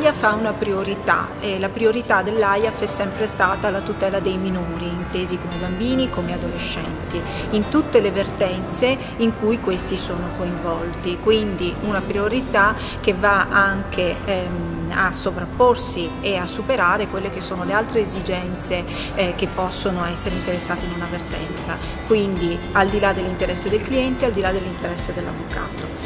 L'AIAF ha una priorità e la priorità dell'AIAF è sempre stata la tutela dei minori, intesi come bambini, come adolescenti, in tutte le vertenze in cui questi sono coinvolti, quindi una priorità che va anche a sovrapporsi e a superare quelle che sono le altre esigenze che possono essere interessate in una vertenza, quindi al di là dell'interesse del cliente, al di là dell'interesse dell'avvocato.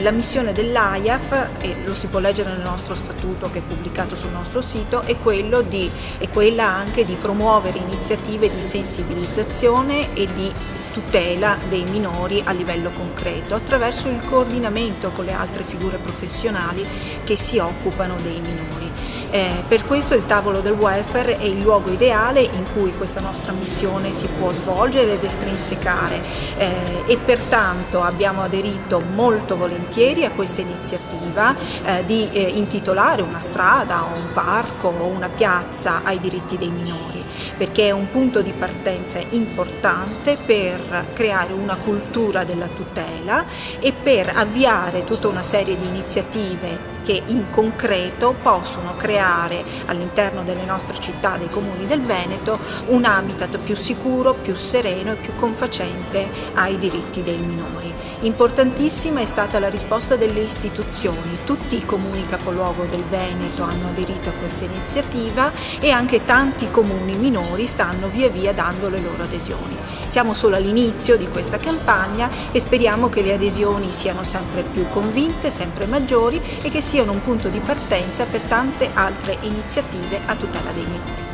La missione dell'AIAF, e lo si può leggere nel nostro statuto che è pubblicato sul nostro sito, è quella anche di promuovere iniziative di sensibilizzazione e di tutela dei minori a livello concreto attraverso il coordinamento con le altre figure professionali che si occupano dei minori. Per questo il tavolo del welfare è il luogo ideale in cui questa nostra missione si può svolgere ed estrinsecare e pertanto abbiamo aderito molto volentieri a questa iniziativa di intitolare una strada o un parco o una piazza ai diritti dei minori, perché è un punto di partenza importante per creare una cultura della tutela e per avviare tutta una serie di iniziative che in concreto possono creare all'interno delle nostre città, dei comuni del Veneto, un habitat più sicuro, più sereno e più confacente ai diritti dei minori. Importantissima è stata la risposta delle istituzioni, tutti i comuni capoluogo del Veneto hanno aderito a questa iniziativa e anche tanti comuni minori stanno via via dando le loro adesioni. Siamo solo all'inizio di questa campagna e speriamo che le adesioni siano sempre più convinte, sempre maggiori e che siano un punto di partenza per tante altre iniziative a tutela dei minori.